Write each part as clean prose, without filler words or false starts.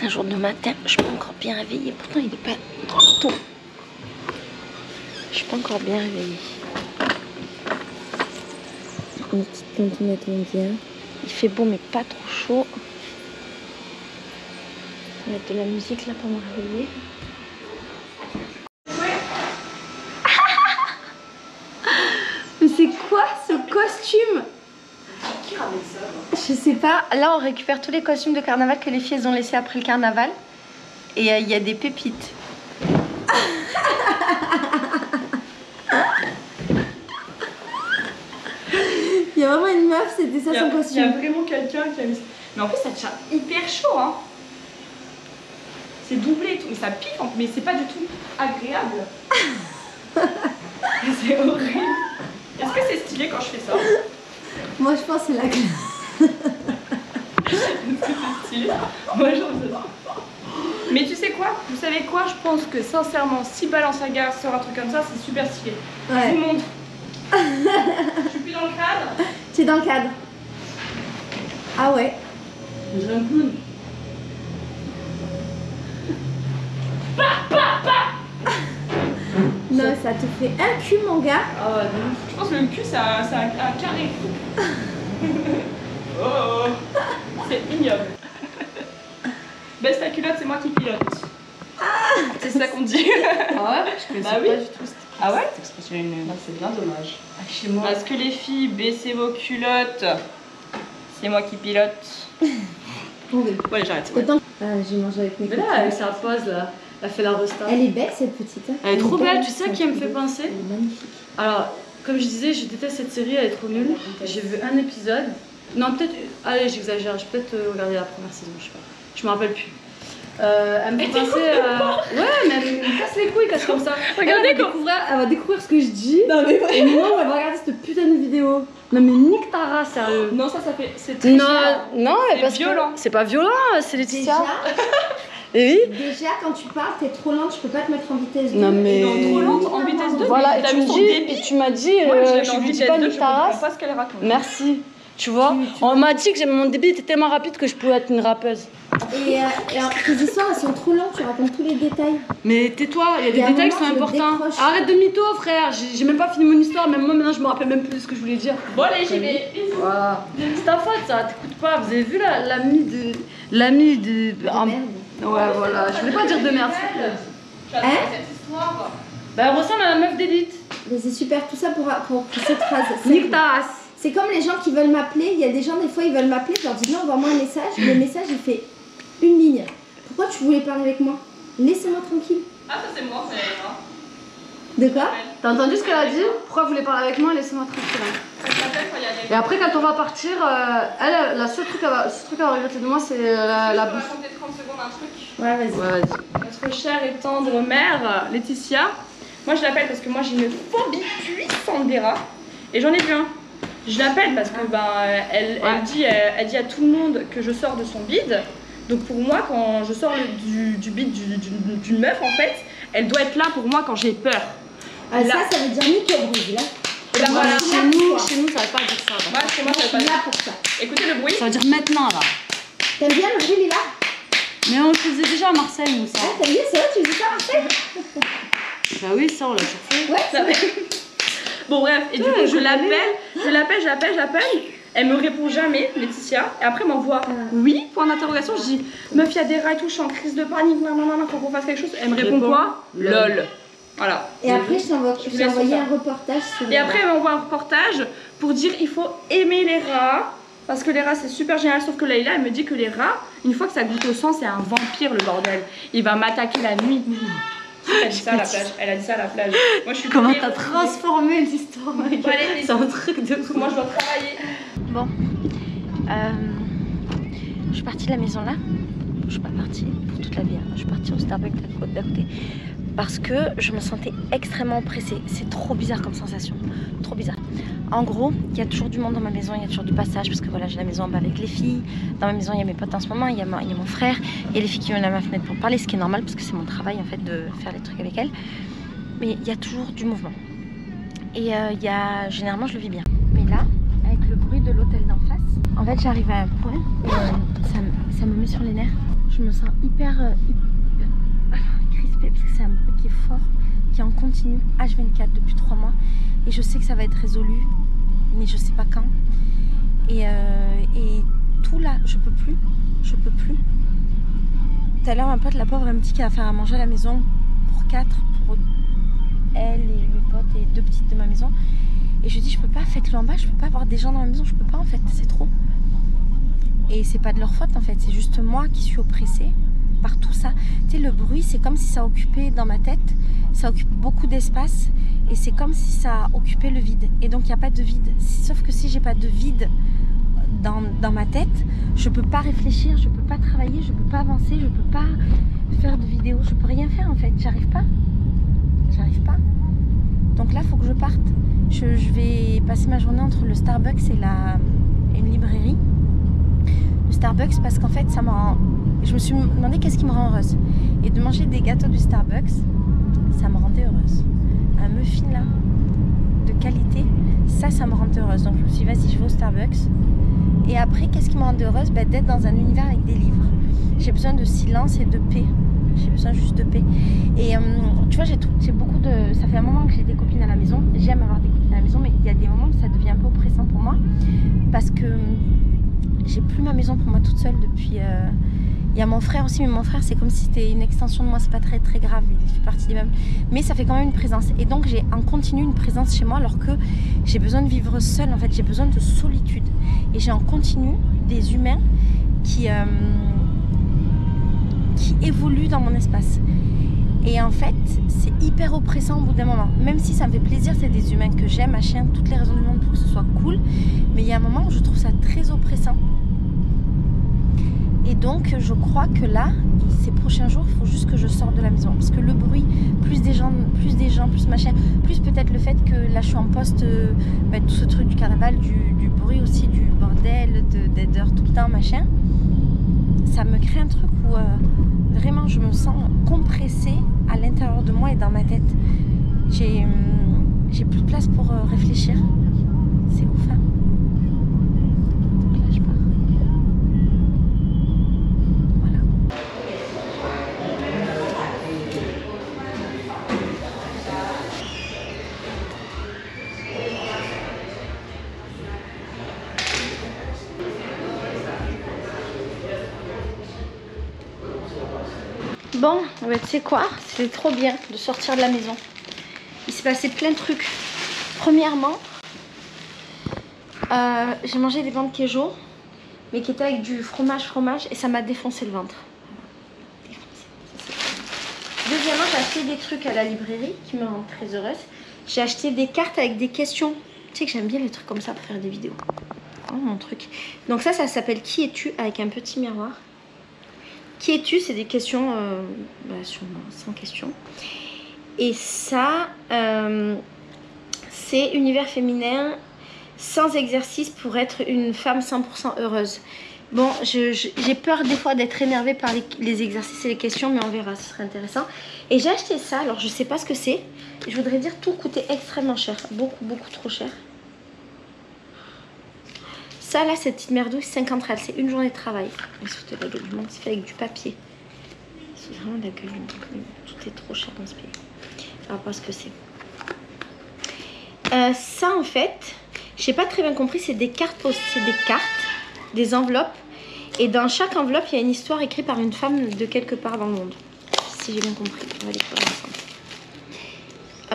c'est un jour de matin, je suis pas encore bien réveillée. Pourtant, il est pas tôt. Je suis pas encore bien réveillée. Une petite cantonette indienne. Il fait beau, mais pas trop chaud. Je vais mettre de la musique là pour me réveiller. Mais c'est quoi ce costume? Qui ramène ça? Je sais pas. Là, on récupère tous les costumes de carnaval que les filles elles ont laissés après le carnaval. Et il y a des pépites. Il y a vraiment une meuf, c'était ça son costume. Il y a vraiment quelqu'un qui a mis ça. Mais en plus, ça tient hyper chaud, hein. C'est doublé et tout. Mais ça pique, mais c'est pas du tout agréable. C'est horrible. Est-ce que c'est stylé quand je fais ça? Moi, je pense que c'est la classe. Est-ce que c'est stylé? Moi, j'en sais pas. Mais tu sais quoi? Vous savez quoi? Je pense que sincèrement, si Balenciaga sort un truc comme ça, c'est super stylé. Ouais. Je vous montre. Je suis plus dans le cadre. Tu es dans le cadre. Ah ouais. J'ai un clown. Non, ça te fait un cul, mon gars. Ah ouais, non. Je pense que le cul, c'est un carré. Oh, c'est ignoble. Baisse la culotte, c'est moi qui pilote. C'est ça qu'on dit. Ah ouais? Je connaissais pas du tout. Ah ouais? C'est bien dommage. Ah, chez moi. Parce que les filles, baissez vos culottes. C'est moi qui pilote. Oui. Bon, allez, j'arrête. J'ai mangé avec mes Mais là, avec sa pose là, elle fait la resta. Elle est belle cette petite. Hein. Elle est trop belle, tu sais à qui elle me fait penser? Elle est magnifique. Alors, comme je disais, je déteste cette série, elle est trop nulle. J'ai vu un épisode. Non, peut-être. Allez, j'exagère, j'ai peut-être regardé la première saison, je sais pas. Je me rappelle plus. Elle me fait penser à. Ouais, mais elle me casse les couilles, casse comme ça. Regardez, elle va découvrir ce que je dis. Non, mais Et moi, elle va regarder cette putain de vidéo. Non, mais nique ta race, sérieux. Non, ça fait. C'est très Non, violent. parce violent. que c'est pas violent, c'est Laetitia. Déjà, Et oui. déjà, quand tu parles, t'es trop lente, je peux pas te mettre en vitesse 2. Non, mais. Non, trop lente en vitesse 2. Voilà, et t'as tu vu me son dis, débit? et tu m'as dit, Moi, je lui dis pas nique ta race. Je comprends pas ce qu'elle raconte. Merci. Tu vois, on m'a dit que mon débit était tellement rapide que je pouvais être une rappeuse. Et tes histoires, elles sont trop longues, tu racontes tous les détails. Mais tais-toi, il y a des détails qui sont importants. Arrête de mytho, frère. J'ai même pas fini mon histoire, même moi maintenant je me rappelle même plus de ce que je voulais dire. Bon, allez, j'y vais. Bisous. Voilà. C'est ta faute ça, t'écoutes pas. Vous avez vu l'ami de. L'ami de. Merde. Ouais, voilà. Je voulais pas dire de merde. J'adore cette histoire. Bah, elle ressemble à la meuf d'élite. Mais c'est super, tout ça pour cette phrase. Nique ta race. C'est comme les gens qui veulent m'appeler. Il y a des gens, des fois, ils veulent m'appeler. Je leur dis non, envoie-moi un message. Le message, il fait une ligne. Pourquoi tu voulais parler avec moi? Laissez-moi tranquille. Ah, ça c'est moi, De quoi? T'as entendu ce qu'elle a dit? Pourquoi vous voulez parler avec moi? Laissez-moi tranquille. Ça s'appelle quand il y a des. Et après, quand on va partir, elle, la seule truc qu'elle va regretter de moi, c'est la bouffe. Je vais raconter 30 secondes un truc. Ouais, vas-y. Ouais, vas-y. Notre chère et tendre mère, Laetitia. Moi, je l'appelle parce que moi, j'ai une phobie puissante des rats. Et j'en ai vu un. Je l'appelle parce que elle dit à tout le monde que je sors de son bide. Donc pour moi, quand je sors du bide d'une meuf, en fait, elle doit être là pour moi quand j'ai peur. Ah, là, ça veut dire nickel rouge, là. Et là, voilà. Chez nous, ça veut pas dire ça. Moi, chez moi, ça veut pas là dire. pour ça. Écoutez le bruit. Ça veut dire maintenant, là. T'aimes bien le bruit, Lila? Mais on le faisait déjà à Marseille, nous, ça. Ah, t'aimes bien, c'est vrai, tu faisais ça à Marseille? Bah oui, ça, on l'a toujours fait. Ouais, c'est vrai. Bon, bref, et du coup, je l'appelle. Elle me répond jamais, Laetitia. Et après, elle m'envoie oui, point d'interrogation. Je dis, meuf, il y a des rats et tout, je suis en crise de panique, non, faut qu'on fasse quelque chose. Elle me répond quoi? LOL. Voilà. Et après, je t'ai envoyé un reportage sur. Et après, elle m'envoie un reportage pour dire il faut aimer les rats. Parce que les rats, c'est super génial. Sauf que Leïla, elle me dit que les rats, une fois que ça goûte au sang, c'est un vampire, le bordel. Il va m'attaquer la nuit. Elle a dit ça à la plage. Elle a dit ça à la plage. Moi, je suis. Comment t'as transformé l'histoire? C'est un truc de fou. Moi, je dois travailler. Bon. Je suis partie de la maison là. Je suis pas partie pour toute la vie. Hein. Je suis partie au Starbucks d'à côté. Parce que je me sentais extrêmement pressée. C'est trop bizarre comme sensation. Trop bizarre. En gros, il y a toujours du monde dans ma maison, il y a toujours du passage parce que voilà, j'ai la maison en bas avec les filles. Dans ma maison, il y a mes potes en ce moment, il y a mon frère, il y a les filles qui viennent à ma fenêtre pour parler, ce qui est normal parce que c'est mon travail en fait de faire les trucs avec elles. Mais il y a toujours du mouvement. Et généralement, je le vis bien. Mais là, avec le bruit de l'hôtel d'en face, en fait, j'arrive à un point où ça me met sur les nerfs. je me sens hyper crispée parce que c'est un bruit qui est fort, qui est en continu H24 depuis 3 mois. Et je sais que ça va être résolu, mais je sais pas quand. Et tout là, je peux plus. Je peux plus. Tout à l'heure, ma pote, la pauvre, elle me dit qu'elle va faire à manger à la maison pour 4, pour elle et mes potes et 2 petites de ma maison. Et je lui dis, je peux pas, faites-le en bas, je peux pas avoir des gens dans la maison, je peux pas en fait, c'est trop. Et c'est pas de leur faute en fait, c'est juste moi qui suis oppressée par tout ça. Tu sais, le bruit, c'est comme si ça occupait dans ma tête, ça occupe beaucoup d'espace et c'est comme si ça occupait le vide. Et donc il n'y a pas de vide. Sauf que si j'ai pas de vide dans ma tête, je peux pas réfléchir, je peux pas travailler, je peux pas avancer, je peux pas faire de vidéos, je peux rien faire en fait, j'arrive pas. J'arrive pas. Donc là, il faut que je parte. Je vais passer ma journée entre le Starbucks et une librairie. Le Starbucks parce qu'en fait, je me suis demandé qu'est-ce qui me rend heureuse. Et de manger des gâteaux du Starbucks, ça me rendait heureuse. Un muffin là, de qualité, ça me rendait heureuse. Donc je me suis dit, vas-y, je vais au Starbucks. Et après, qu'est-ce qui me rendait heureuse? D'être dans un univers avec des livres. J'ai besoin de silence et de paix. J'ai besoin juste de paix. Et tu vois, j'ai beaucoup de... Ça fait un moment que j'ai des copines à la maison. J'aime avoir des copines à la maison, mais il y a des moments où ça devient un peu oppressant pour moi. Parce que j'ai plus ma maison pour moi toute seule depuis... Il y a mon frère aussi, mais mon frère, c'est comme si c'était une extension de moi. C'est pas très très grave, il fait partie des meubles. Mais ça fait quand même une présence. Et donc, j'ai en continu une présence chez moi, alors que j'ai besoin de vivre seule. En fait, j'ai besoin de solitude. Et j'ai en continu des humains qui évoluent dans mon espace. Et en fait, c'est hyper oppressant au bout d'un moment. Même si ça me fait plaisir, c'est des humains que j'aime, machin, toutes les raisons du monde pour que ce soit cool. Mais il y a un moment où je trouve ça très oppressant. Et donc, je crois que là, ces prochains jours, il faut juste que je sorte de la maison. Parce que le bruit, plus des gens, plus machin, plus peut-être le fait que là, je suis en poste, tout ce truc du carnaval, du bruit aussi, du bordel, d'être dehors tout le temps, machin. Ça me crée un truc où vraiment je me sens compressée à l'intérieur de moi et dans ma tête. J'ai plus de place pour réfléchir. C'est ouf, hein. Donc là, je pars. Voilà. Bon, tu sais quoi? C'était trop bien de sortir de la maison. Il s'est passé plein de trucs. Premièrement, j'ai mangé des bandes Kejo, mais qui étaient avec du fromage, et ça m'a défoncé le ventre. Deuxièmement, j'ai acheté des trucs à la librairie qui me rendent très heureuse. J'ai acheté des cartes avec des questions. Tu sais que j'aime bien les trucs comme ça pour faire des vidéos. Oh, mon truc. Donc ça s'appelle Qui es-tu avec un petit miroir. Qui es-tu? C'est des questions, sûrement 100 questions. Et ça, c'est univers féminin sans exercice pour être une femme 100% heureuse. Bon, j'ai peur des fois d'être énervée par les exercices et les questions, mais on verra, ce serait intéressant. Et j'ai acheté ça, alors je sais pas ce que c'est. Je voudrais dire tout coûtait extrêmement cher, beaucoup trop cher. Ça là, cette petite merdouille, 50 règles, c'est une journée de travail. Ils se foutent de la gueule du monde, c'est fait avec du papier. C'est vraiment de la gueule du monde. Tout est trop cher dans ce pays. Alors pas ce que c'est. Ça en fait, j'ai pas très bien compris, c'est des cartes, des enveloppes. Et dans chaque enveloppe, il y a une histoire écrite par une femme de quelque part dans le monde. Si j'ai bien compris, on va découvrir ensemble.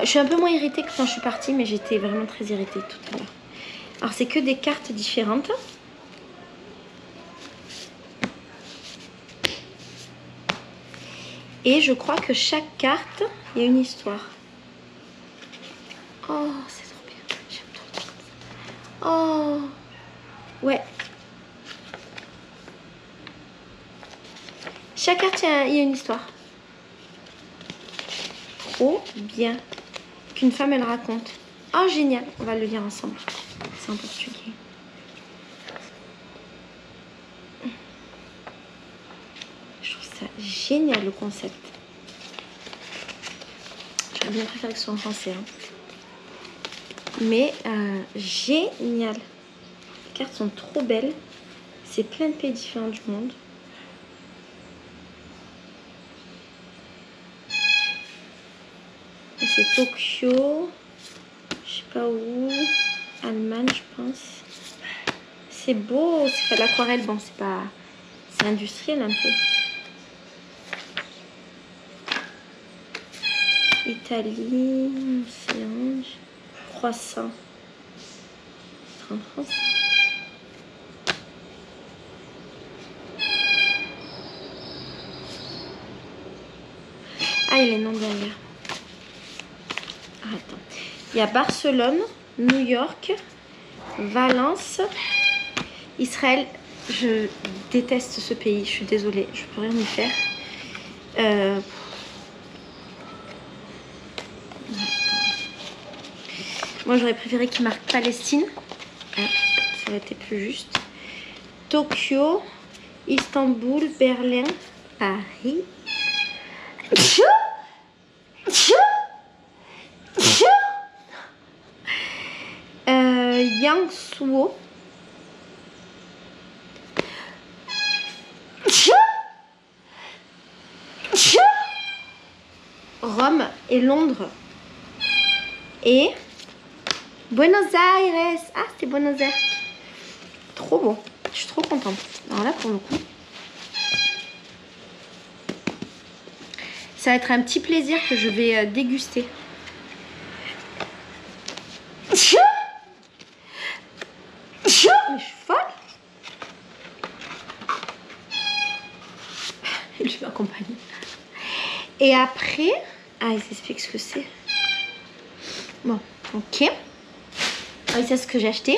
Je suis un peu moins irritée que quand je suis partie, mais j'étais vraiment très irritée tout à l'heure. Alors c'est que des cartes différentes. Et je crois que chaque carte, il y a une histoire. Oh, c'est trop bien. J'aime trop. Oh, ouais. Chaque carte, il y a une histoire. Trop bien. Qu'une femme, elle raconte. Oh, génial. On va le lire ensemble. C'est en portugais. Je trouve ça génial, le concept. J'aurais bien préféré que ce soit en français. Hein. Mais génial. Les cartes sont trop belles. C'est plein de pays différents du monde. c'est Tokyo. Je sais pas où. Allemagne, je pense. C'est beau, c'est pas de l'aquarelle. Bon, c'est pas... C'est industriel un peu. Italie, océan, croissant. C'est en France. Ah, il est non derrière. Ah, attends. Il y a Barcelone, New York, Valence, Israël. Je déteste ce pays, je suis désolée, je peux rien y faire. Moi, j'aurais préféré qu'il marque Palestine. Ah, ça aurait été plus juste. Tokyo, Istanbul, Berlin, Paris. Yangsuo. Rome et Londres. Et Buenos Aires. Ah, c'était Buenos Aires. Trop beau. Je suis trop contente. Alors là, pour le coup, ça va être un petit plaisir que je vais déguster. Mais je suis folle. Il je m'accompagne. Et après, ah, il s'explique ce que c'est. Bon, ok. Ah, c'est ce que j'ai acheté.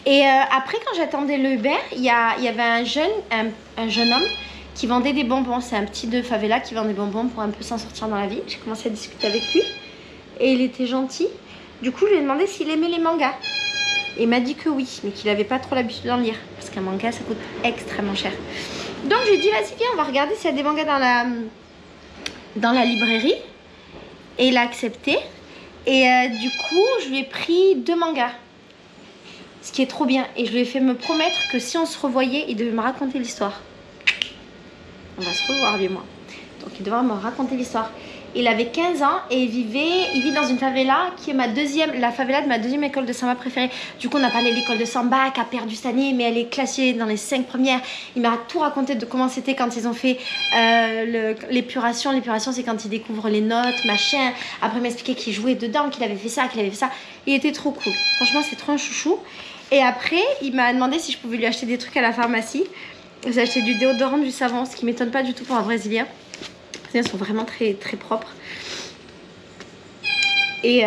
Et après, quand j'attendais le Uber, il y avait un jeune homme qui vendait des bonbons. C'est un petit de favela qui vend des bonbons pour un peu s'en sortir dans la vie. J'ai commencé à discuter avec lui et il était gentil. Du coup, je lui ai demandé s'il aimait les mangas. Et il m'a dit que oui, mais qu'il n'avait pas trop l'habitude d'en lire. Parce qu'un manga, ça coûte extrêmement cher. Donc, je lui ai dit, vas-y, viens, on va regarder s'il y a des mangas dans la librairie. Et il a accepté. Et du coup, je lui ai pris 2 mangas. Ce qui est trop bien. Et je lui ai fait me promettre que si on se revoyait, il devait me raconter l'histoire. On va se revoir, lui et moi. Donc, il devrait me raconter l'histoire. Il avait 15 ans et il vit dans une favela qui est la favela de ma deuxième école de samba préférée. Du coup, on a parlé de l'école de samba qui a perdu cette année, mais elle est classée dans les 5 premières. Il m'a tout raconté de comment c'était quand ils ont fait l'épuration. L'épuration, c'est quand ils découvrent les notes, machin. Après, il m'a expliqué qu'il jouait dedans, qu'il avait fait ça, qu'il avait fait ça. Il était trop cool. Franchement, c'est trop un chouchou. Et après, il m'a demandé si je pouvais lui acheter des trucs à la pharmacie. J'ai acheté du déodorant, du savon, ce qui m'étonne pas du tout pour un Brésilien. Elles sont vraiment très très propres. Et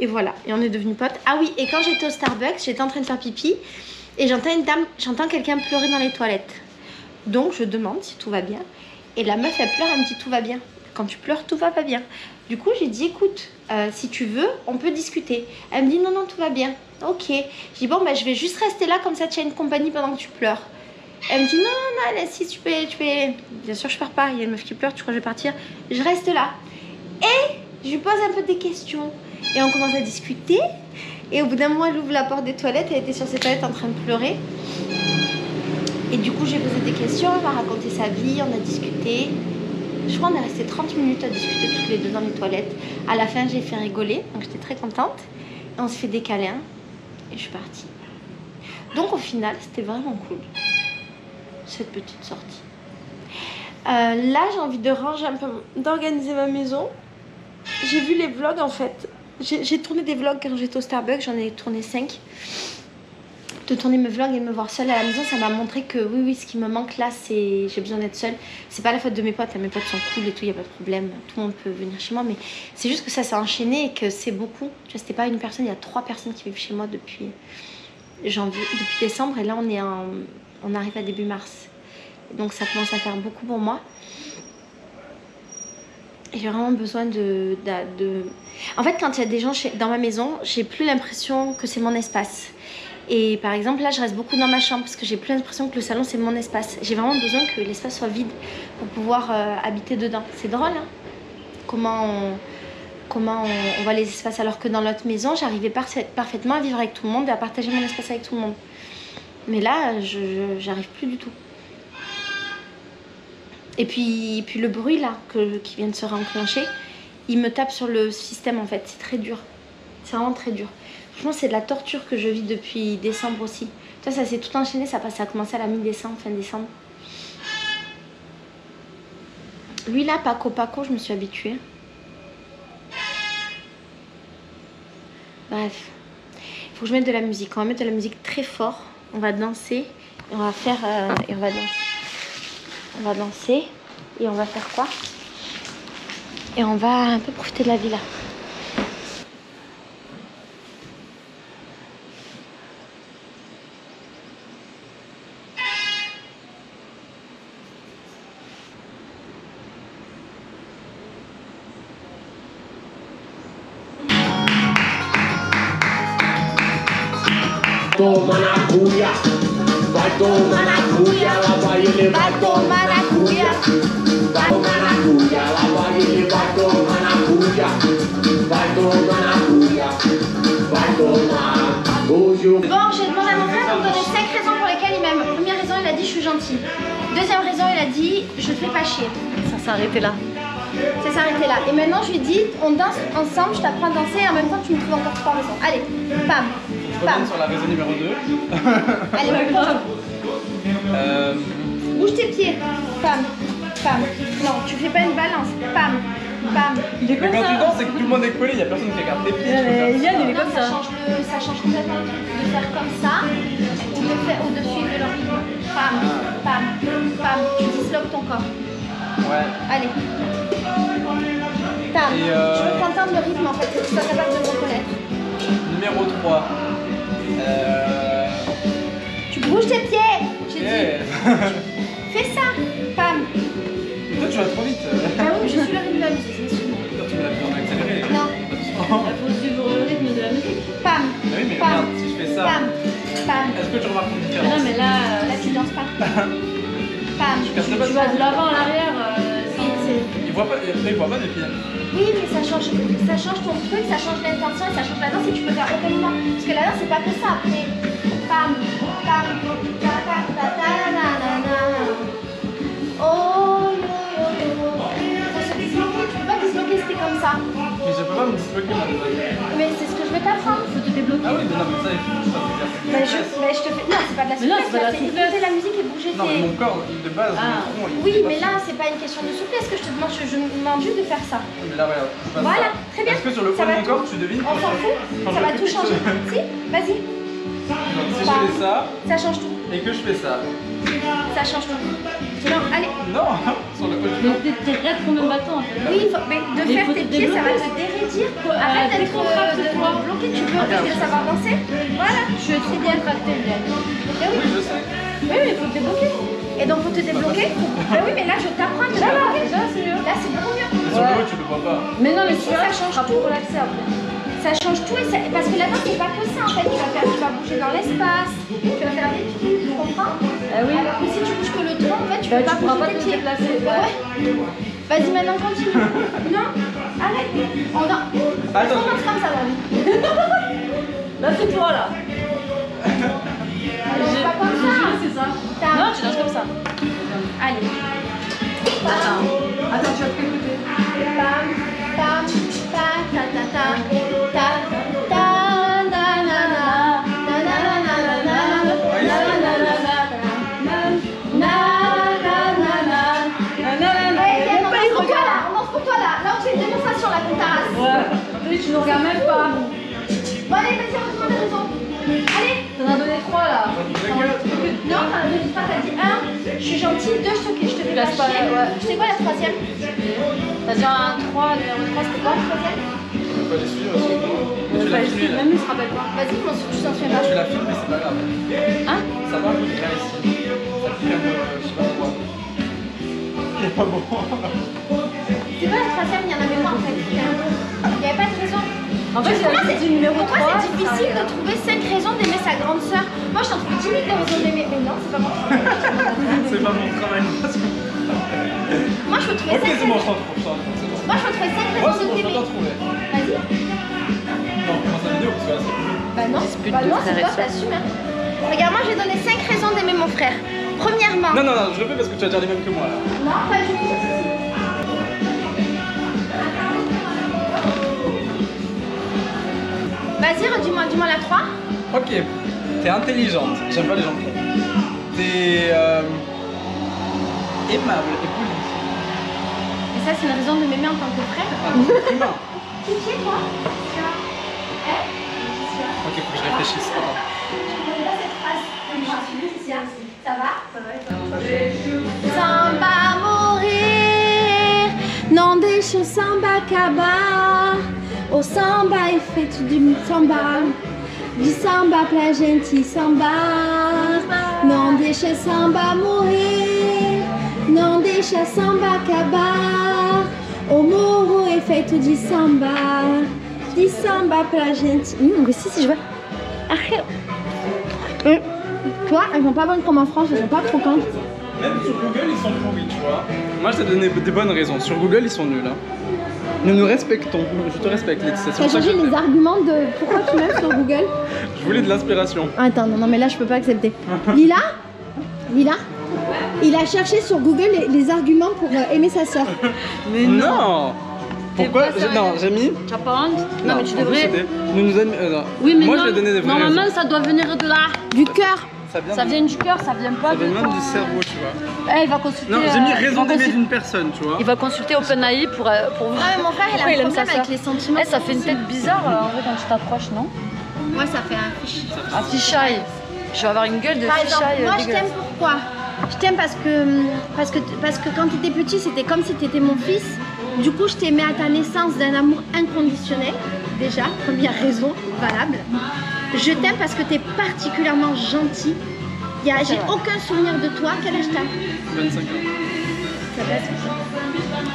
voilà. Et on est devenus potes. Ah oui, et quand j'étais au Starbucks, j'étais en train de faire pipi et j'entends quelqu'un pleurer dans les toilettes. Donc je demande si tout va bien. Et la meuf, elle pleure, elle me dit tout va bien. Quand tu pleures, tout va pas bien. Du coup, j'ai dit écoute, si tu veux, on peut discuter. Elle me dit non, tout va bien. Ok. Je dis bon, bah, je vais juste rester là, comme ça tu as une compagnie pendant que tu pleures. Elle me dit non, allez, si tu peux. Bien sûr, je pars pas. Il y a une meuf qui pleure, tu crois que je vais partir? Je reste là. Et je lui pose un peu des questions. Et on commence à discuter. Et au bout d'un moment, elle ouvre la porte des toilettes. Elle était sur ses toilettes en train de pleurer. Et du coup, j'ai posé des questions. Elle m'a raconté sa vie. On a discuté. Je crois qu'on est resté 30 minutes à discuter toutes les deux dans les toilettes. À la fin, j'ai fait rigoler. Donc, j'étais très contente. Et on se fait des câlins. Et je suis partie. Donc, au final, c'était vraiment cool. Cette petite sortie. Là, j'ai envie de ranger un peu, d'organiser ma maison. J'ai vu les vlogs en fait. J'ai tourné des vlogs quand j'étais au Starbucks, j'en ai tourné 5. De tourner mes vlogs et de me voir seule à la maison, ça m'a montré que oui, ce qui me manque là, c'est j'ai besoin d'être seule. C'est pas la faute de mes potes, mes potes sont cool et tout, y a pas de problème, tout le monde peut venir chez moi, mais c'est juste que ça s'est enchaîné et que c'est beaucoup. Tu vois, c'était pas une personne, il y a 3 personnes qui vivent chez moi depuis janvier, depuis décembre, et là on arrive à début mars. Donc ça commence à faire beaucoup pour moi. Et j'ai vraiment besoin de... En fait, quand il y a des gens dans ma maison, j'ai plus l'impression que c'est mon espace. Et par exemple, là, je reste beaucoup dans ma chambre parce que j'ai plus l'impression que le salon, c'est mon espace. J'ai vraiment besoin que l'espace soit vide pour pouvoir habiter dedans. C'est drôle, hein? Comment on voit les espaces, alors que dans l'autre maison, j'arrivais parfaitement à vivre avec tout le monde et à partager mon espace avec tout le monde. Mais là, j'arrive plus du tout. Et puis le bruit là, qui vient de se réenclencher, il me tape sur le système en fait. C'est très dur. C'est vraiment très dur. Franchement, c'est de la torture que je vis depuis décembre aussi. Tu vois, ça s'est tout enchaîné. Ça a commencé à la mi-décembre, fin décembre. Lui là, Paco, je me suis habituée. Bref. Il faut que je mette de la musique. On va mettre de la musique très fort. On va danser. Et on va faire... et on va danser. On va danser. Et on va faire quoi? Et on va un peu profiter de la vie là. Maracuja, vai tomar na cuia, ela vai ele vai tomar na cuia. Vai tomar na cuia, ela vai ele vai tomar na cuia. Vai tomar na cuia, vai tomar. Bon, j'ai demandé à mon frère de me donner 5 raisons pour lesquelles il m'aime. Première raison, il a dit je suis gentille. Deuxième raison, il a dit je te fais pas chier. Ça s'est arrêté là. Ça s'est arrêté là. Et maintenant, je lui dis on danse ensemble, je t'apprends à danser et en même temps, tu me trouves encore 3 raisons. Allez, pam. Je reviens sur la raison numéro 2. Allez, bouge tes pieds. Pam, pam. Non, tu fais pas une balance. Pam, pam. Il est Mais comme quand ça. tu danses, c'est que tout le monde est collé, il y a personne qui regarde tes pieds. Ouais, mais Yann, il est Non, comme ça. ça change complètement le truc de faire comme ça ou de suivre le rythme. Pam, pam, pam. Tu disloques ton corps. Ouais. Allez. Pam. Et Je veux t'entendre le rythme en fait, que tu sois capable de me reconnaître. Numéro 3. Tu bouges tes pieds. J'ai dit. Yeah. Fais ça. Pam. Toi, tu vas trop vite. Ah oui, mais je suis le rythme de la musique, bien sûr. Tu me l'as fait en accéléré. Non. Il faut suivre le rythme de la musique. Pam. Ah oui, mais Pam. regarde, si je fais ça, Pam. Pam. est-ce que tu remarques une Mais différence? non, mais là, Là, tu danses pas. Pam. Je casse pas. tu vas de l'avant à l'arrière. Il voit pas, il voit pas de pieds. Oui, mais ça change ton truc, ça change l'intention et ça change la danse et tu peux faire aucun mouvement. Parce que la danse, c'est pas que ça. Après, pam, pam, ta ta ta ta na na na. Oh yo yo yo. Faut se disloquer, tu peux pas disloquer si t'es comme ça. Mais je peux pas me disloquer maintenant. Mais c'est ce que je vais t'apprendre. Faut te débloquer. Ah oui, mais non, mais ça, il faut que je fasse des Mais exercices. je te fais. Non, c'est pas de la Mais non, souplesse, c'est pas de la là, c'est souplesse. écouter la musique et bouger Non, mais tes. mon corps, de base, Ah. mon tronc, il Oui, est mais pas- là, c'est pas une question de souplesse que je te demande, je demande juste de faire ça. Oui, mais là, regarde, je passe Voilà, ça. très bien. Est-ce que sur le Ça haut de va mon tout- corps, tu devines On s'en fout, ça va tout changer. Si, vas-y, Donc, si je fais ça ça change tout. et que je fais ça. Ça change tout. Non, allez. Non, sur le haut du Donc corps. t'es raide comme un bâton en fait. Oui, mais de Mais faire faut tes te pieds, ça va débloquer. te dérédir. Faut, Arrête d'être décontracte-toi. bloqué, tu veux savoir danser. Voilà, Je suis trop bien tractée, bien. Ben Oui, oui, je sais. oui, mais il faut te débloquer. Et donc, pour te débloquer, ben oui, mais là, je t'apprends à te débloquer. Là, c'est mieux. Là, c'est beaucoup mieux. Mais sur le haut, tu le vois pas. Mais non, mais Si, tu vois, ça change tu seras tout. plus relaxé après. Ça change tout, et parce que la danse, c'est pas que ça en fait. Tu vas bouger dans l'espace, tu vas faire des trucs, tu comprends? Ah oui. Alors que si tu bouges que le tronc, en fait, tu Bah, peux tu pas pourras bouger pas tes te pieds. déplacer. Ouais. Vas-y, maintenant continue. Non, arrête. On danse. Attends. On danse comme ça dans la vie. Là, c'est toi là. On danse pas comme ça. C'est ça. T'as- Non, tu danses comme ça. Allez. Attends, tu vas te écouter. Pam, pam, ta ta ta ta ta ta na na na na na na na na na na na na na. Hey, viens, on danse pour toi là, on danse pour toi là. Là, on fait une démonstration là, qu'on t'arrasse. Ouais. Tu nous regardes même pas. Bon, allez, vas-y, on va te demander raison. Allez. T'en as donné 3 là. Non, t'en as dit pas, t'as dit 1, je suis gentille, 2, je te fais pas laisse pas, chier. ouais. Tu sais quoi la troisième? T'as déjà un 3, numéro 3, c'était quoi? La troisième? Tu peux pas les suivre, c'est bon. Mais tu l'as filmé là. Même il se rappelle pas. Vas-y, tu t'en souviens pas. Tu l'as filmé, c'est pas grave. Hein? Ça va, je viens ici. Ça pique un peu, je sais pas pourquoi. Il est pas bon. C'est pas la troisième, il y en avait moins en fait. Il n'y avait pas de raison. En fait, Pour moi, j'ai dit numéro 3. Pourquoi c'est difficile de trouver 5 raisons d'aimer sa grande sœur? Moi, je t'en trouve 10 000 de raisons d'aimer. Mais non, c'est pas mon travail. C'est pas mon travail. Moi, je peux trouver Ok, 5 c'est bon, je raisons. t'en trouve, je t'en trouve, c'est bon. Moi, je peux trouver 5 Ouais, raisons c'est de bon, je t'aimer. t'en trouver. Vas-y. Non, on commence la vidéo parce que là, c'est plus. Bah non, Dispute bah de non, frères c'est et toi, sœurs. t'assumes. Hein. Regarde, moi, j'ai donné 5 raisons d'aimer mon frère. Premièrement. Non, non, non, je le fais parce que tu as déjà les mêmes que moi là. Non, pas du tout. Vas-y, redis-moi la 3. Ok. T'es intelligente. J'aime pas les gens cons. T'es aimable et polie. Et ça, c'est une raison de m'aimer en tant que frère. Ah, non, humain. Qui es toi? Ok, faut que je réfléchisse. Attends. Ça va? Samba mourir, non deixa o samba acabar. O samba é feito de samba pra gente sambar. Não deixa samba morrer, não deixa samba acabar. O morro é feito de samba pra gente. Mais si je vois. Tu vois, elles sont pas bonnes comme en France, elles sont pas croquantes. Même sur Google, ils sont pourris, tu vois. Moi, je t'ai donné des bonnes raisons. Sur Google, ils sont nuls. Hein. Nous nous respectons. Je te respecte, Laetitia. T'as changé les arguments de pourquoi tu m'aimes sur Google? Je voulais de l'inspiration. Attends, non, mais là, je peux pas accepter. Lila, il a cherché sur Google les arguments pour aimer sa soeur. Mais non. Pourquoi non, j'ai mis. Tu as pas honte? Non, mais tu devrais. Nous nous amis. Oui, mais moi, non. je vais donner des vraies Normalement, raisons. ça doit venir de là. Du cœur. Ça vient du cœur, ça vient pas Ça de vient même ton... du cerveau, tu vois. Eh, il va consulter... Non, j'ai mis raison d'aimer consulter... d'une personne, tu vois. Il va consulter OpenAI pour voir. Ah, mais mon frère, il a un problème avec les sentiments. Eh, ça fait une tête bizarre en vrai quand tu t'approches, non? Moi, ça fait un fiche. Un fichaille. Je vais avoir une gueule de Par exemple, fichaille moi, je dégueulasse. t'aime pourquoi? Je t'aime parce que quand tu étais petit, c'était comme si tu étais mon fils. Du coup, je t'aimais à ta naissance d'un amour inconditionnel. Déjà, première raison valable. Je t'aime parce que tu es particulièrement gentil. J'ai aucun souvenir de toi. Quel âge t'as? 25 ans. Ça va, c'est ça.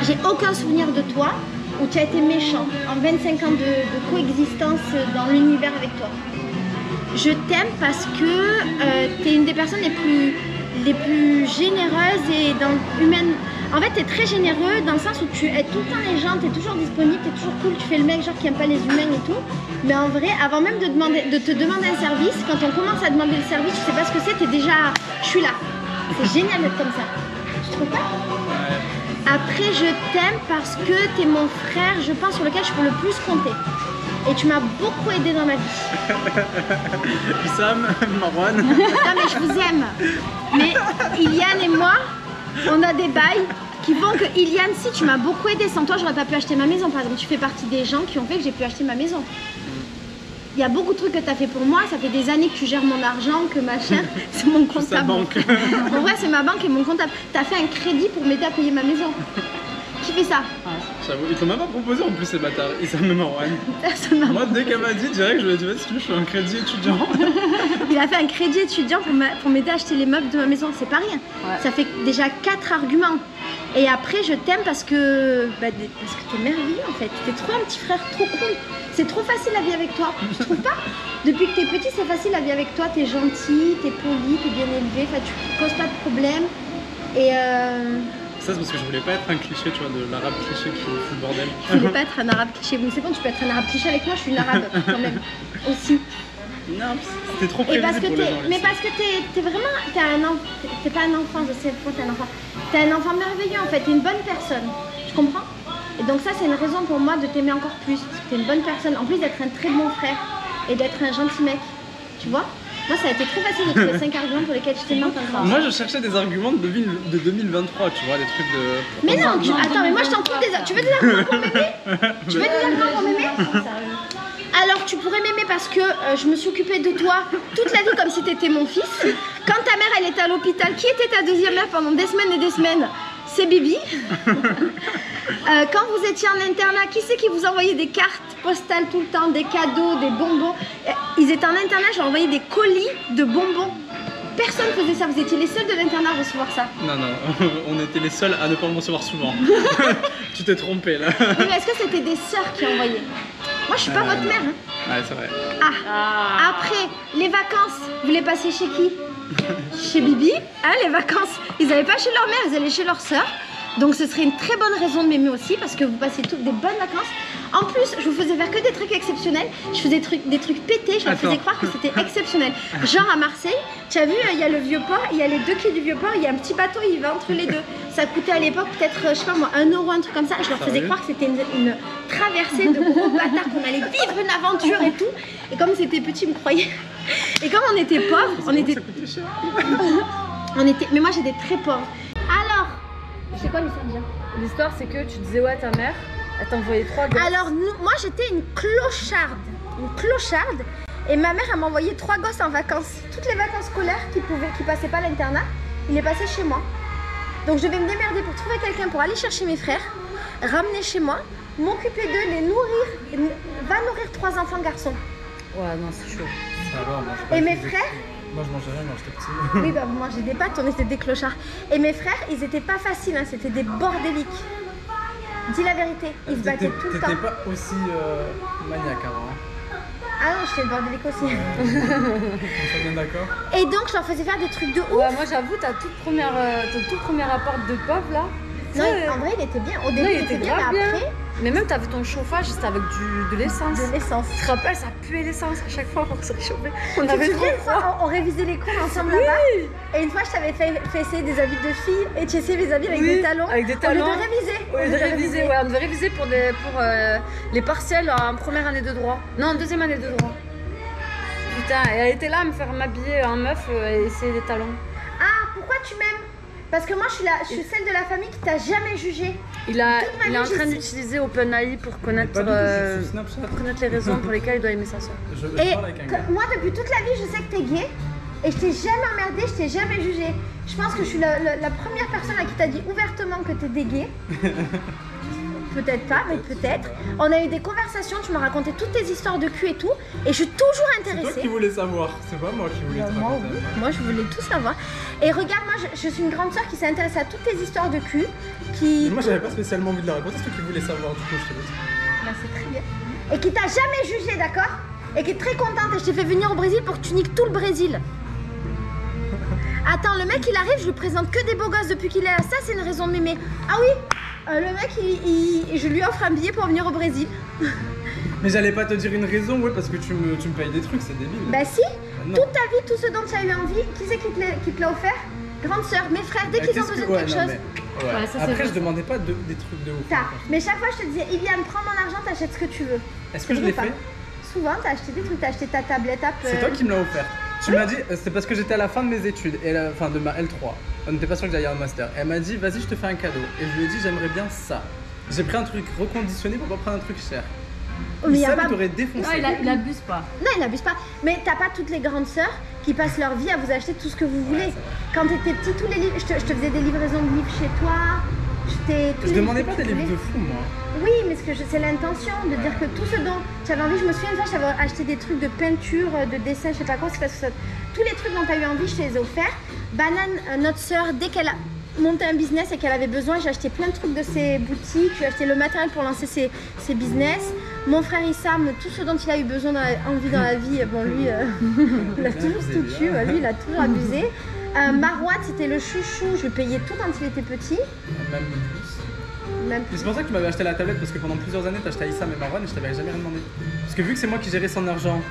J'ai aucun souvenir de toi où tu as été méchant en 25 ans de coexistence dans l'univers avec toi. Je t'aime parce que tu es une des personnes les plus généreuses et humaines. En fait, tu es très généreux dans le sens où tu aides tout le temps les gens, tu es toujours disponible, tu es toujours cool, tu fais le mec genre qui aime pas les humains et tout. Mais en vrai, avant même de te demander un service, quand on commence à demander le service, tu sais pas ce que c'est, tu es déjà, je suis là. C'est génial d'être comme ça. Tu trouves pas? Après, je t'aime parce que tu es mon frère, je pense, sur lequel je peux le plus compter. Et tu m'as beaucoup aidé dans ma vie. Issam, Marwan. Non mais je vous aime. Mais Iliane et moi, on a des bails qui font que Iliane, si tu m'as beaucoup aidé, sans toi j'aurais pas pu acheter ma maison. Par exemple, tu fais partie des gens qui ont fait que j'ai pu acheter ma maison. Il y a beaucoup de trucs que tu as fait pour moi, ça fait des années que tu gères mon argent, que machin, c'est mon comptable. Sa banque. En vrai, c'est ma banque et mon comptable. Tu as fait un crédit pour m'aider à payer ma maison. Qui fait ça? J'avoue, ils t'ont même pas proposé en plus ces bâtards. Issam et Marwan. Personne m'a. Moi, dès qu'elle m'a dit, direct, je lui ai dit, vas-y, tu veux, je fais un crédit étudiant. Il a fait un crédit étudiant pour m'aider à acheter les meubles de ma maison, c'est pas rien. Ouais. Ça fait déjà 4 arguments. Et après, je t'aime parce que t'es merveilleux en fait. T'es trop un petit frère, trop cool. C'est trop facile la vie avec toi, tu trouves pas? Depuis que t'es petit, c'est facile la vie avec toi. T'es gentil, t'es poli, t'es bien élevé, tu causes pas de problème. Et Ça, c'est parce que je voulais pas être un cliché, tu vois, de l'arabe cliché qui fout le bordel. je voulais pas être un arabe cliché. Mais c'est bon, tu peux être un arabe cliché avec moi, je suis une arabe quand même aussi. Non, c'était trop Et parce prévisible que pour les gens. mais parce que t'es vraiment, t'es pas un enfant, je sais pourquoi t'es un enfant. T'es un enfant merveilleux en fait, t'es une bonne personne, tu comprends? Et donc ça c'est une raison pour moi de t'aimer encore plus, parce que t'es une bonne personne, en plus d'être un très bon frère et d'être un gentil mec, tu vois? Moi ça a été très facile de trouver 5 arguments pour lesquels je t'aime en tant que grand. Moi, je cherchais des arguments de 2023, tu vois, des trucs de... Mais non, attends, mais moi je t'en trouve des... Tu veux des arguments pour m'aimer? Tu veux des arguments pour m'aimer? Alors tu pourrais m'aimer parce que je me suis occupée de toi toute la vie comme si t'étais mon fils. Quand ta mère elle était à l'hôpital, qui était ta deuxième mère pendant des semaines et des semaines? C'est Bibi. Quand vous étiez en internat, qui c'est qui vous envoyait des cartes postales tout le temps, des cadeaux, des bonbons? Ils étaient en internat, je leur envoyais des colis de bonbons. Personne faisait ça, vous étiez les seuls de l'internat à recevoir ça. Non, non, on était les seuls à ne pas me recevoir souvent. Tu t'es trompé là. Oui, mais est-ce que c'était des sœurs qui envoyaient? Moi je suis pas votre mère. Hein. Ouais, c'est vrai. Ah. Après, les vacances, vous les passez chez qui? Chez Bibi, hein, les vacances. Ils n'allaient pas chez leur mère, ils allaient chez leur sœur. Donc ce serait une très bonne raison de m'aimer aussi parce que vous passez toutes des bonnes vacances. En plus, je vous faisais faire que des trucs exceptionnels. Je faisais des trucs pétés, je leur faisais croire que c'était exceptionnel. Genre à Marseille, tu as vu, il y a le Vieux-Port, il y a les 2 quais du Vieux-Port, il y a un petit bateau, il va entre les deux. Ça coûtait à l'époque peut-être, je sais pas moi, 1 €, un truc comme ça. Je leur faisais croire que c'était une traversée de gros bâtards, qu'on allait vivre une aventure et tout. Et comme c'était petit, ils me croyaient. Et comme on était pauvres, on était... Mais moi j'étais très pauvre. Alors, c'est quoi l'histoire déjà? L'histoire, c'est que tu disais, ouais, ta mère, elle t'envoyait 3 gosses. Alors, moi j'étais une clocharde. Et ma mère, elle m'envoyait 3 gosses en vacances. Toutes les vacances scolaires qui passaient pas à l'internat, ils les passaient chez moi. Donc je devais me démerder pour trouver quelqu'un pour aller chercher mes frères, ramener chez moi, m'occuper d'eux, les nourrir, va nourrir 3 enfants garçons. Ouais, non, c'est chaud. Ça va, moi, je Et mes frères, moi je mangeais rien quand j'étais petit. oui, bah vous mangez des pâtes, on était des clochards. Et mes frères, ils étaient pas faciles, hein, c'était des bordéliques. Dis la vérité, ils se battaient tout le temps. T'étais pas aussi maniaque avant. Hein. Ah non, j'étais bordélique aussi. On est bien d'accord. Et donc, je leur faisais faire des trucs de ouf. Ouais, moi j'avoue, ton tout premier appart de pauvre là. Non, en vrai, il était bien. Au début, Non, il était bien, mais bien. après, Mais même t'avais ton chauffage, c'était avec de l'essence. de l'essence. Tu te rappelles, ça puait l'essence à chaque fois pour se réchauffer. On Tu te avait trop souviens, une froid. fois, on révisait les cours ensemble là-bas. Et une fois, je t'avais fait essayer des habits de filles et tu essayais mes habits avec des talons. Avec des Au talons. lieu de réviser. Au lieu de réviser, ouais, on devait réviser pour les partiels en première année de droit. Non, en deuxième année de droit. Putain, et elle était là à me faire m'habiller en meuf et essayer des talons. Ah, pourquoi tu m'aimes? Parce que moi, je suis celle de la famille qui t'a jamais jugée. Il est en train d'utiliser OpenAI pour connaître les raisons pour lesquelles il doit aimer sa soeur. Je Et parle avec un gars. moi, depuis toute la vie, je sais que t'es gay. Et je t'ai jamais emmerdé, je t'ai jamais jugé. Je pense que je suis la première personne à qui t'a dit ouvertement que t'étais gay. Peut-être pas, mais peut-être. On a eu des conversations, tu m'as raconté toutes tes histoires de cul et tout. Et je suis toujours C'est toi intéressée. qui voulais savoir, c'est pas moi qui voulais te Moi, raconter. oui. Moi, je voulais tout savoir. Et regarde, moi, je suis une grande sœur qui s'intéresse à toutes tes histoires de cul. Mais moi j'avais pas spécialement envie de la raconter, c'est toi qui voulais savoir, du coup je te le dis. Bah, c'est très bien. Et qui t'a jamais jugé, d'accord? Et qui est très contente. Et je t'ai fait venir au Brésil pour que tu niques tout le Brésil. Attends, le mec il arrive, je lui présente que des beaux gosses depuis qu'il est là. Ça, c'est une raison de m'aimer. Ah oui, le mec, je lui offre un billet pour venir au Brésil. Mais j'allais pas te dire une raison, ouais, parce que tu me payes des trucs, c'est débile. Bah si, non. toute ta vie, tout ce dont tu as eu envie, qui c'est qui te l'a offert? Grande sœur, mes frères, dès qu'ils ont besoin de quelque chose. Ouais. Ouais, ça, c'est Après, vrai. je demandais pas des trucs de ouf. T'as. Mais chaque fois, je te disais, Iliane, prends mon argent, t'achètes ce que tu veux. Est-ce que je l'ai Pas. fait? Souvent, t'as acheté des trucs, t'as acheté ta tablette Apple. C'est toi qui me l'as offert. Tu m'as dit, c'était parce que j'étais à la fin de mes études, et enfin de ma L3. On n'était pas sûr que j'allais avoir un master. Elle m'a dit, vas-y, je te fais un cadeau. Et je lui ai dit, j'aimerais bien ça. J'ai pris un truc reconditionné pour pas prendre un truc cher. Oh, mais y a Ça, pas... t'aurais défoncé. Non, il abuse pas. Non, il n'abuse pas. Mais t'as pas toutes les grandes sœurs qui passent leur vie à vous acheter tout ce que vous voulez. Quand t'étais petit, tous les livres, je te faisais des livraisons de livres chez toi. Je demandais pas des livres de fou, moi. Oui, mais c'est l'intention de dire que tout ce dont tu avais envie, je me souviens une fois, j'avais acheté des trucs de peinture, de dessin, je sais pas quoi, c'est parce que tous les trucs dont tu as eu envie, je te les ai offerts. Banane, notre sœur, dès qu'elle a monté un business et qu'elle avait besoin, j'ai acheté plein de trucs de ses boutiques, j'ai acheté le matériel pour lancer ses business. Mon frère Issam, tout ce dont il a eu besoin, envie dans la vie, bon lui, il a toujours tout tué, lui il a toujours abusé. Marouane, c'était le chouchou, je payais tout quand il était petit. Même plus. Même Mais plus. c'est pour ça que tu m'avais acheté la tablette, parce que pendant plusieurs années, t'as acheté Aïssa et Marwan et je t'avais jamais rien demandé. Parce que vu que c'est moi qui gérais son argent,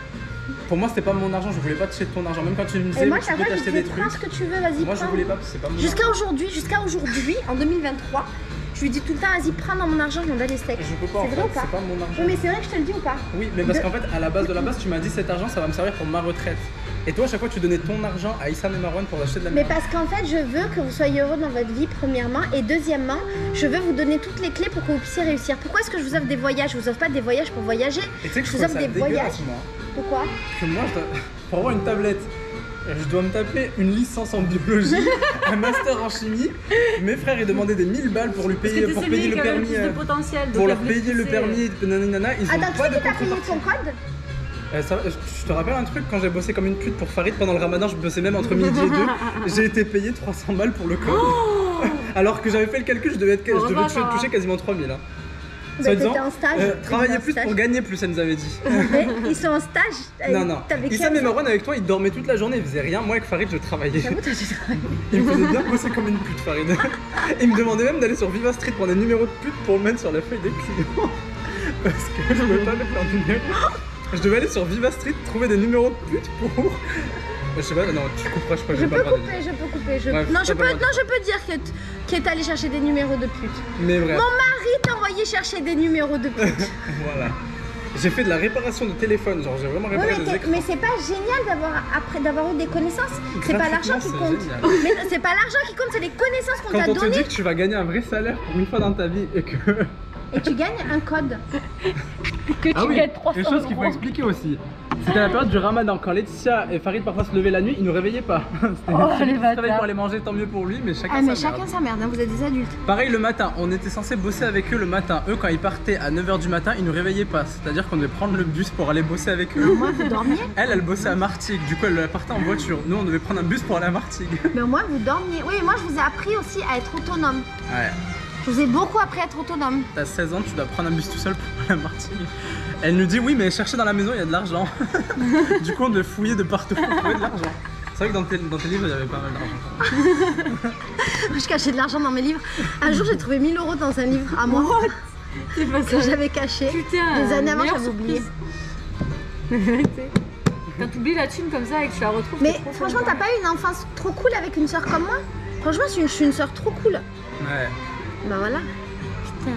pour moi c'était pas mon argent, je voulais pas toucher de ton argent. Même quand tu me disais Et moi, que tu chaque peux fois, je t'acheter disais, des prends trucs, ce que tu veux, vas-y, moi je prends. voulais pas parce que c'est pas mon Jusqu'à argent. aujourd'hui, en 2023, je lui dis tout le temps, vas-y, prends dans mon argent, je m'en bats les steaks. Et je peux pas en C'est fait, vrai ou pas? c'est pas mon argent. Oui, mais c'est vrai que je te le dis ou pas? Oui, mais parce qu'en fait, à la base de la base, tu m'as dit cet argent ça va me servir pour ma retraite. Et toi, à chaque fois, tu donnais ton argent à Issam et Marwan pour acheter de la Mais merde. parce qu'en fait, je veux que vous soyez heureux dans votre vie, premièrement. Et deuxièmement, je veux vous donner toutes les clés pour que vous puissiez réussir. Pourquoi est-ce que je vous offre des voyages? Je vous offre pas des voyages pour voyager. Et tu sais que je je vous trouve offre ça des voyages. dégueulasse, moi. Pourquoi? Que moi, pour avoir une tablette, je dois me taper une licence en biologie, un master en chimie. Mes frères, ils demandaient des 1000 balles pour lui payer, pour payer le permis. Pour leur payer le permis, nanana, ils ont Attends, pas tu de sais qui t'a payé contrepartie. ton code? Je te rappelle un truc, quand j'ai bossé comme une pute pour Farid pendant le ramadan, je bossais même entre midi et 2, j'ai été payé 300 balles pour le code. Alors que j'avais fait le calcul, je devais toucher quasiment 3000. Hein. Bah, t'étais en stage. Travailler plus stage. pour gagner plus, elle nous avait dit. Mais ils sont en stage. Non. Issam et Marwan avec toi, ils dormaient toute la journée, ils faisaient rien. Moi avec Farid, je travaillais. J'avoue, toi, tu travailles. Il me faisait bien bosser comme une pute, Farid. Il me demandait même d'aller sur Viva Street prendre des numéros de pute pour le mettre sur la feuille des clients. Parce que je ne pouvais pas mettre leur numéro. Je devais aller sur Viva Street trouver des numéros de pute pour. Je sais pas, non, tu couperas, je crois que j'ai pas le droit de dire. Je peux couper. Bref, non, je t'as pas le droit. peux dire que t'es allé chercher des numéros de pute. Mais bref. Mon mari t'a envoyé chercher des numéros de pute. Voilà. J'ai fait de la réparation de téléphone, genre j'ai vraiment réparé des écrans. Mais c'est pas génial d'avoir eu des connaissances. C'est pas l'argent qui compte. Génial. Mais c'est pas l'argent qui compte, c'est les connaissances qu'on t'a Quand on te données. dit que tu vas gagner un vrai salaire pour une fois dans ta vie et que. Et tu gagnes un code. Que tu gagnes 300 Quelque chose qu'il faut expliquer aussi. C'était la période du ramadan, quand Laetitia et Farid parfois se levaient la nuit, ils nous réveillaient pas. C'était les il se réveille bâtards. pour aller manger, tant mieux pour lui, mais chacun Ah mais sa chacun merde. sa merde, hein, vous êtes des adultes. Pareil le matin, on était censé bosser avec eux le matin. Eux quand ils partaient à 9h du matin, ils nous réveillaient pas. C'est-à-dire qu'on devait prendre le bus pour aller bosser avec eux. Moi vous dormiez. Elle bossait à Martigues, du coup elle partait en voiture. Nous on devait prendre un bus pour aller à Martigues. Mais au moins vous dormiez. Oui, moi je vous ai appris aussi à être autonome. Ouais. Je vous ai beaucoup appris à être autonome. T'as 16 ans, tu dois prendre un bus tout seul pour aller à Martigues. Elle nous dit oui mais cherchez dans la maison, il y a de l'argent. Du coup on devait fouiller de partout pour trouver de l'argent. C'est vrai que dans tes livres il y avait pas mal d'argent. Je cachais de l'argent dans mes livres. Un jour j'ai trouvé 1000 € dans un livre à moi. C'est pas Que ça. j'avais caché. Putain, Des années avant meilleure j'avais oublié. surprise. Quand t'oublies la thune comme ça et que tu la retrouves. Mais t'es trop franchement content. t'as pas eu une enfance trop cool avec une soeur comme moi? Franchement je suis une soeur trop cool. Ouais. Bah voilà. Putain.